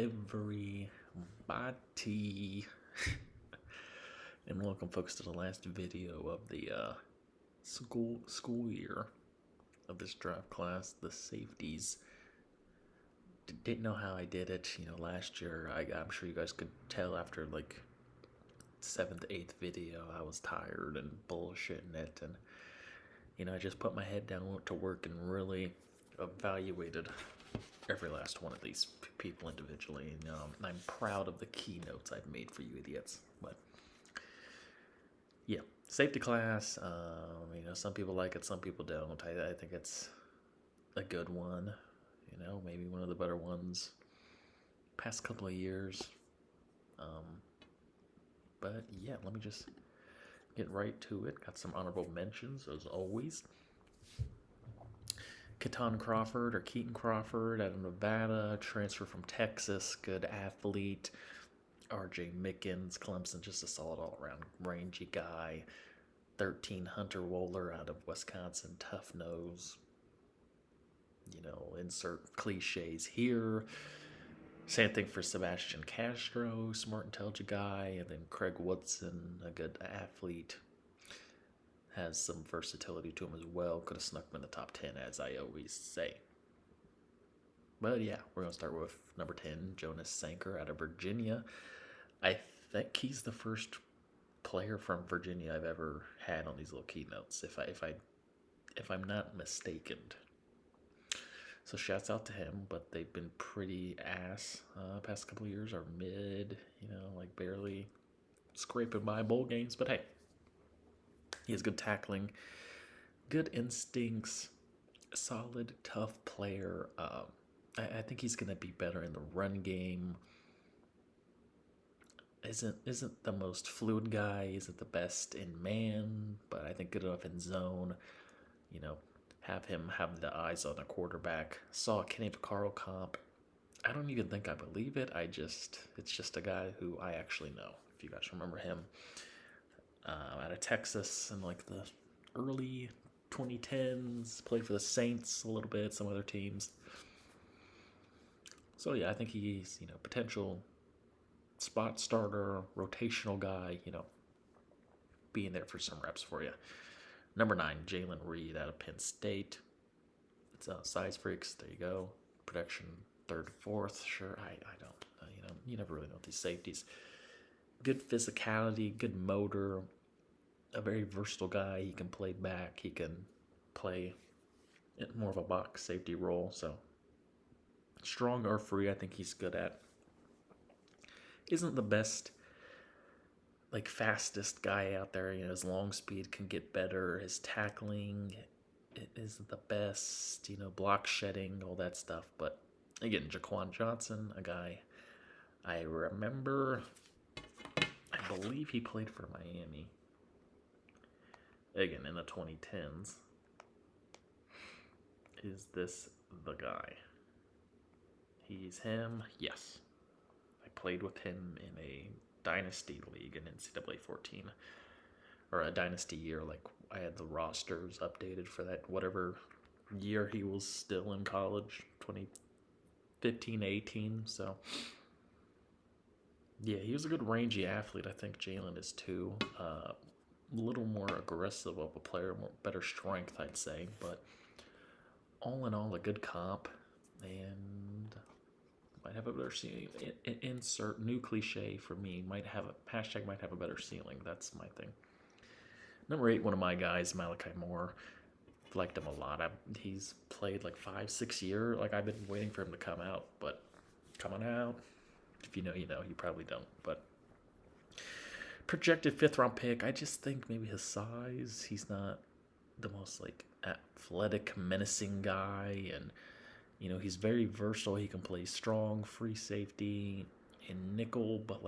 everybody, and welcome, folks, to the last video of the school year of this draft class, the safeties. Didn't know how I did it, last year. I'm sure you guys could tell after like 7th, 8th video, I was tired and bullshitting it, and I just put my head down, went to work, and really evaluated every last one of these people individually. And I'm proud of the keynotes I've made for you idiots. But yeah, safety class. Some people like it, some people don't. I think it's a good one. Maybe one of the better ones past couple of years. But yeah, let me just get right to it. Got some honorable mentions as always. Keaton Crawford, or Keaton Crawford, out of Nevada, transfer from Texas, good athlete. R.J. Mickens, Clemson, just a solid all-around rangy guy. 13, Hunter Wohler out of Wisconsin, tough nose. Insert cliches here. Same thing for Sebastian Castro, smart, intelligent guy. And then Craig Woodson, a good athlete. Has some versatility to him as well. Could have snuck him in the top 10, as I always say. But yeah, we're going to start with number 10, Jonas Sanker out of Virginia. I think he's the first player from Virginia I've ever had on these little keynotes, if I'm not mistaken. So shouts out to him, but they've been pretty ass past couple of years, or mid, like barely scraping by bowl games. But hey, he has good tackling, good instincts, solid, tough player. I think he's going to be better in the run game. Isn't the most fluid guy, isn't the best in man, but I think good enough in zone. Have him have the eyes on a quarterback. Saw a Kenny Vaccaro comp. I don't even think I believe it. It's just a guy who I actually know. If you guys remember him, out of Texas in like the early 2010s, played for the Saints a little bit, some other teams. So yeah, I think he's potential spot starter, rotational guy. Being there for some reps for you. Number 9, Jalen Reed out of Penn State. It's size freaks. There you go. Production 3rd, 4th. Sure, I don't. You never really know these safeties. Good physicality, good motor. A very versatile guy. He can play back. He can play in more of a box safety role. So strong or free, I think he's good at. Isn't the best, fastest guy out there. His long speed can get better. His tackling isn't the best. Block shedding, all that stuff. But again, Jaquan Johnson, a guy I remember. I believe he played for Miami. Again, in the 2010s. Is this the guy? He's him. Yes. I played with him in a Dynasty League in NCAA 14, or a Dynasty year. I had the rosters updated for that whatever year he was still in college, 2015, 18. So yeah, he was a good rangy athlete. I think Jalen is too. A little more aggressive of a player, better strength, I'd say. But all in all, a good comp, and might have a better ceiling. Insert new cliche for me. Might have a better ceiling. That's my thing. Number 8, one of my guys, Malachi Moore. Liked him a lot. He's played 5-6 years. I've been waiting for him to come out, but coming out. If you know, you know. You probably don't. But projected 5th round pick. I just think maybe his size. He's not the most athletic, menacing guy, and he's very versatile. He can play strong, free safety, and nickel, but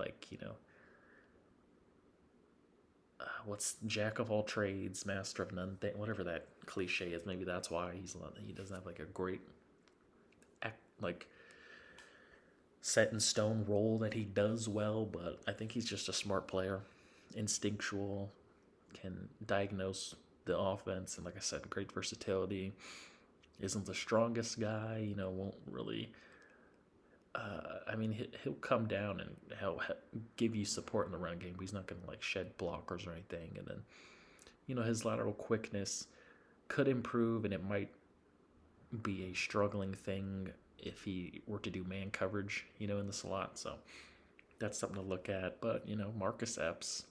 what's jack of all trades, master of none, whatever that cliche is. Maybe that's why he doesn't have a great set in stone role that he does well, but I think he's just a smart player, instinctual, can diagnose the offense, and like I said, great versatility. Isn't the strongest guy, won't really I mean, he'll come down and he'll give you support in the run game, but he's not going to like shed blockers or anything. And then, his lateral quickness could improve, and it might be a struggling thing if he were to do man coverage, in the slot. So that's something to look at. But, Marcus Epps,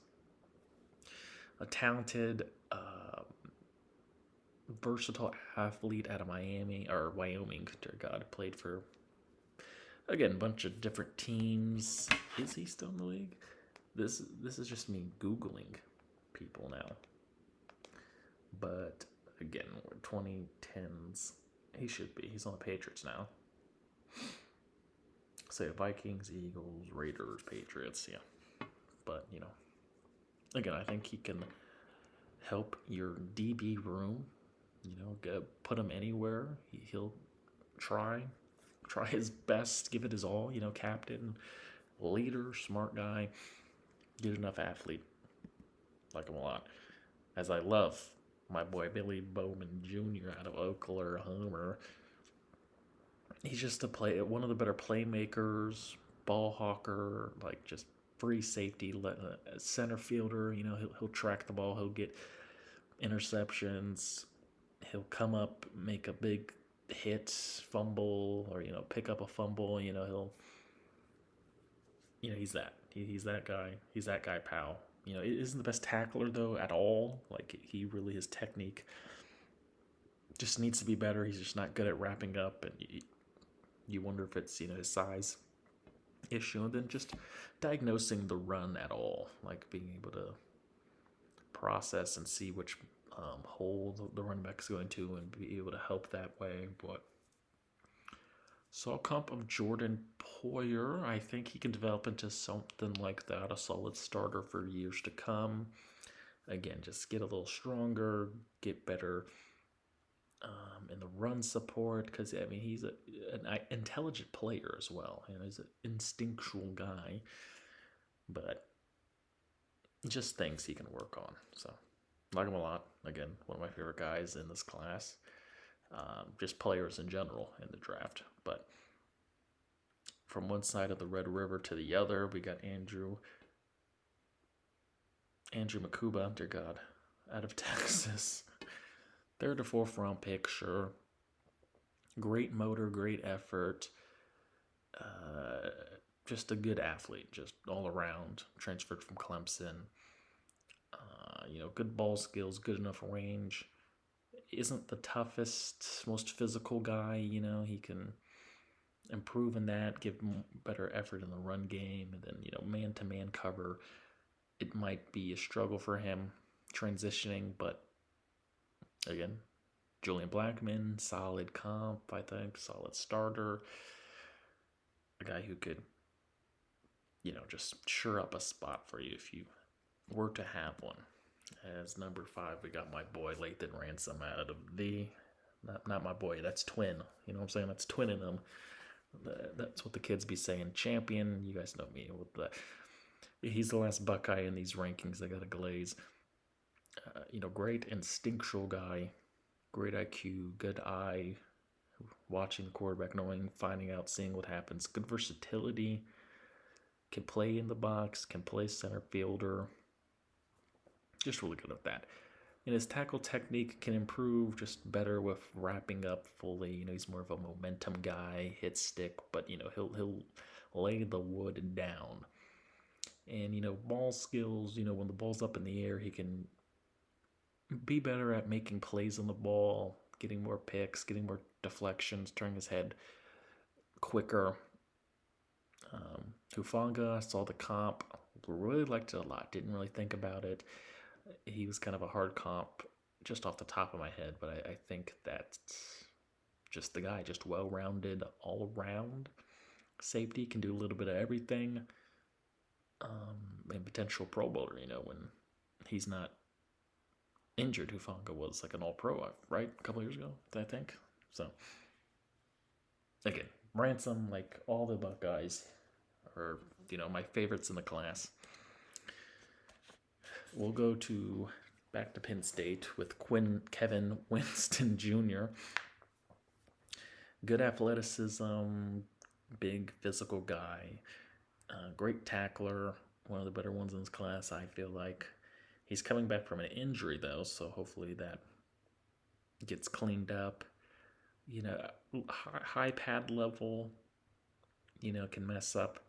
a talented, versatile athlete out of Miami or Wyoming. Dear God, played for, again, a bunch of different teams. Is he still in the league? This is just me Googling people now. But again, 2010s. He should be. He's on the Patriots now. Say Vikings, Eagles, Raiders, Patriots. Yeah. But, again, I think he can help your DB room. Put him anywhere. He'll try his best, give it his all. Captain, leader, smart guy, good enough athlete. Like him a lot. As I love my boy Billy Bowman Jr. out of Oklahoma. He's just one of the better playmakers, ball hawker, like just free safety, center fielder. He'll track the ball, he'll get interceptions, he'll come up, make a big hit, fumble, or pick up a fumble. He's that guy. He's that guy, pal. Isn't the best tackler though at all. Like his technique just needs to be better. He's just not good at wrapping up, and you wonder if it's his size issue, and then just diagnosing the run at all, like being able to process and see which hole the running back's going to, and be able to help that way. But saw a comp of Jordan Poyer. I think he can develop into something like that, a solid starter for years to come. Again, just get a little stronger, get better in the run support, because he's an intelligent player as well. He's an instinctual guy, but just things he can work on. So, like him a lot. Again, one of my favorite guys in this class. Just players in general in the draft. But from one side of the Red River to the other, we got Andrew Makuba, dear God, out of Texas. Third or fourth round pick, sure. Great motor, great effort. Just a good athlete, just all around. Transferred from Clemson. Good ball skills, good enough range. Isn't the toughest, most physical guy. He can improve in that, give better effort in the run game, and then man-to-man cover. It might be a struggle for him transitioning, but again, Julian Blackmon, solid comp, I think, solid starter. A guy who could, just sure up a spot for you if you were to have one. As number 5, we got my boy Lathan Ransom out of not my boy, that's twin. You know what I'm saying? That's twinning him. That's what the kids be saying. Champion, you guys know me. He's the last Buckeye in these rankings. I got a glaze. Great instinctual guy, great IQ, good eye, watching the quarterback, finding out, seeing what happens. Good versatility, can play in the box, can play center fielder. Just really good at that. And his tackle technique can improve, just better with wrapping up fully. He's more of a momentum guy, hit stick, but he'll lay the wood down. And ball skills, when the ball's up in the air, he can be better at making plays on the ball, getting more picks, getting more deflections, turning his head quicker. Hufanga, saw the comp, really liked it a lot, didn't really think about it. He was kind of a hard comp just off the top of my head, but I think that's just the guy, just well-rounded all around. Safety, can do a little bit of everything. And potential Pro Bowler, when he's not injured. Hufanga was like an all-pro, right? A couple years ago, I think. So, again, Ransom, like all the Buckeyes, are, my favorites in the class. We'll go back to Penn State with Kevin Winston Jr. Good athleticism, big physical guy, great tackler, one of the better ones in his class, I feel like. He's coming back from an injury, though, so hopefully that gets cleaned up. You know, high pad level, can mess up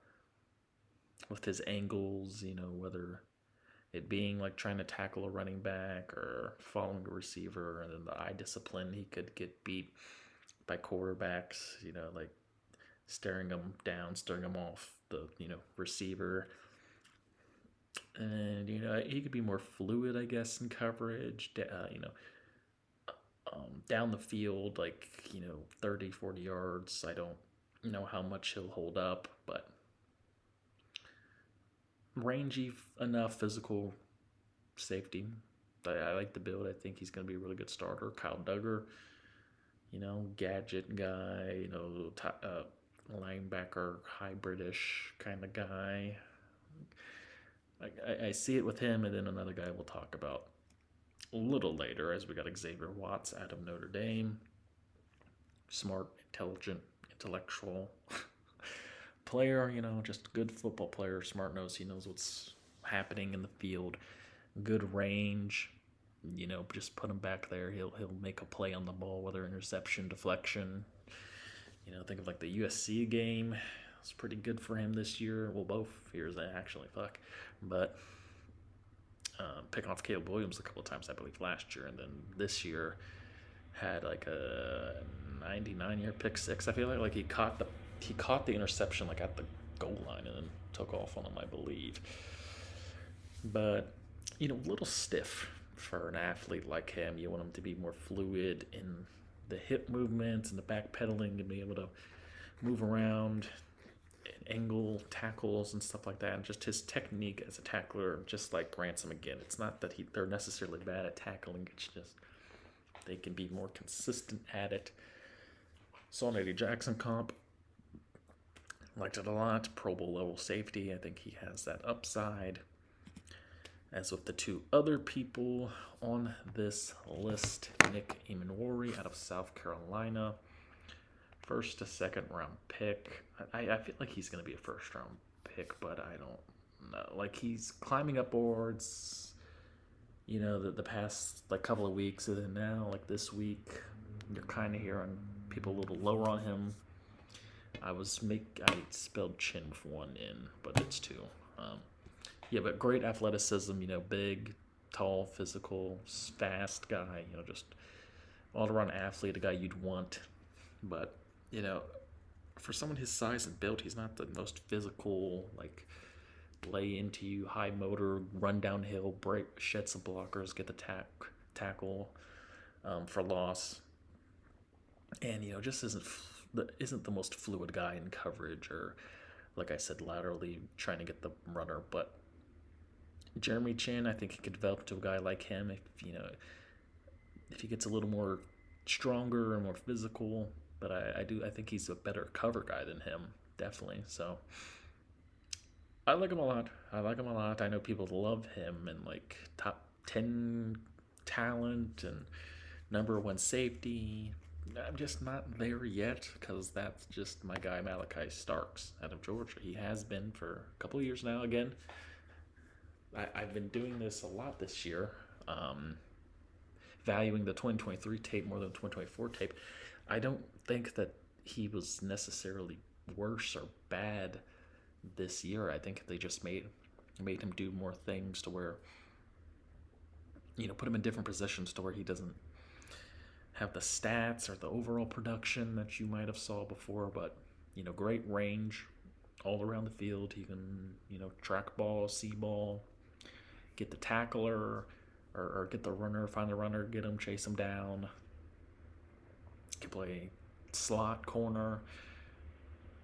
with his angles, whether it being like trying to tackle a running back or following a receiver, and then the eye discipline, he could get beat by quarterbacks, like staring them down, staring them off the, receiver. And, he could be more fluid, I guess, in coverage, down the field, like, 30, 40 yards. I don't know how much he'll hold up, but rangy enough physical safety. I like the build. I think he's going to be a really good starter. Kyle Duggar, gadget guy, linebacker, hybridish kind of guy. I see it with him, and then another guy we'll talk about a little later, as we got Xavier Watts out of Notre Dame. Smart, intelligent, intellectual player, just a good football player. Smart knows he knows what's happening in the field. Good range, just put him back there. He'll make a play on the ball, whether interception, deflection. Think of like the USC game. It's pretty good for him this year. Well, both years actually, but picking off Caleb Williams a couple of times, I believe, last year, and then this year had like a 99-yard pick six. I feel like he caught the interception like at the goal line and then took off on him, I believe. But a little stiff for an athlete like him. You want him to be more fluid in the hip movements and the back pedaling, to be able to move around and angle tackles and stuff like that. And just his technique as a tackler, just like Ransom again. It's not that they're necessarily bad at tackling. It's just they can be more consistent at it. Saw Eddie Jackson comp. Liked it a lot. Pro Bowl level safety. I think he has that upside. As with the two other people on this list, Nick Emanwari out of South Carolina. First to second round pick. I feel like he's going to be a first round pick, but I don't know. Like, he's climbing up boards, the past like couple of weeks, and then now, like this week, you're kind of hearing people a little lower on him. I spelled chin with one in, but it's two. Yeah, but great athleticism, big, tall, physical, fast guy, just all-around athlete, a guy you'd want. But, for someone his size and build, he's not the most physical, like, lay into you, high motor, run downhill, break, shed some blockers, get the tackle for loss. And, just isn't the most fluid guy in coverage or, like I said, laterally trying to get the runner. But Jeremy Chin, I think he could develop to a guy like him if he gets a little more stronger and more physical. But I think he's a better cover guy than him, definitely. So I like him a lot. I know people love him and like top 10 talent and number one safety. I'm just not there yet, because that's just my guy Malachi Starks out of Georgia. He has been for a couple of years now. Again, I've been doing this a lot this year, valuing the 2023 tape more than the 2024 tape. I don't think that he was necessarily worse or bad this year. I think they just made him do more things to where, put him in different positions to where he doesn't have the stats or the overall production that you might have saw before. But, great range all around the field. He can, track ball, see ball, get the tackler or get the runner, find the runner, get him, chase him down. Can play slot, corner,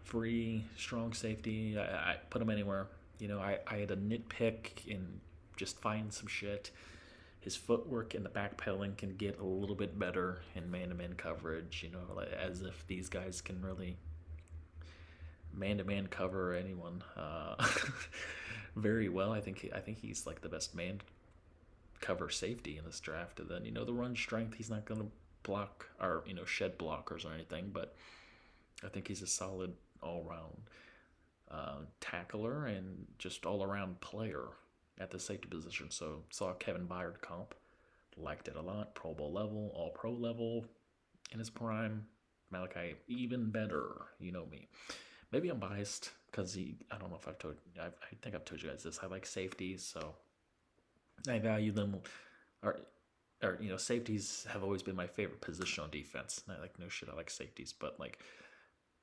free, strong safety. I put him anywhere. I had a nitpick and just find some shit. His footwork and the backpedaling can get a little bit better in man-to-man coverage, as if these guys can really man-to-man cover anyone very well. I think he's like the best man cover safety in this draft. And then, the run strength, he's not going to block or, shed blockers or anything, but I think he's a solid all around tackler and just all around player at the safety position. So saw Kevin Byard comp, liked it a lot. Pro Bowl level, All Pro level in his prime. Malachi even better. You know me. Maybe I'm biased because I don't know if I've told. I think I've told you guys this. I like safeties, so I value them. Or safeties have always been my favorite position on defense. I like no shit. I like safeties, but like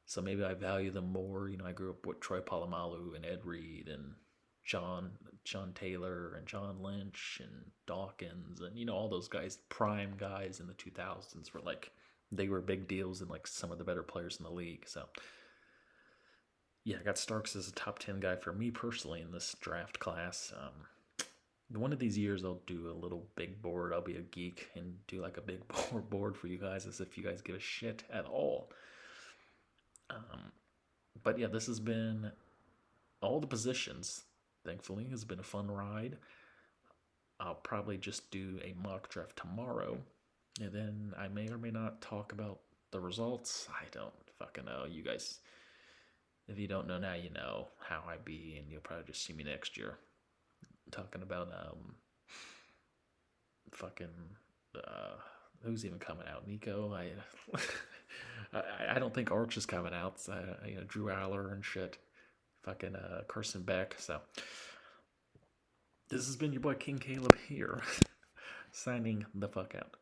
so maybe I value them more. I grew up with Troy Polamalu and Ed Reed and John Taylor and John Lynch and Dawkins and all those guys, prime guys in the 2000s were like they were big deals and like some of the better players in the league. So yeah, I got Starks as a top 10 guy for me personally in this draft class. One of these years I'll do a little big board. I'll be a geek and do like a big board for you guys as if you guys give a shit at all. But yeah, this has been all the positions. Thankfully, has been a fun ride. I'll probably just do a mock draft tomorrow, and then I may or may not talk about the results. I don't fucking know. You guys, if you don't know now, you know how I be, and you'll probably just see me next year talking about fucking who's even coming out? Nico. I don't think Arch is coming out. Drew Aller and shit. Fucking Carson Beck. So this has been your boy King Kaleb here, signing the fuck out.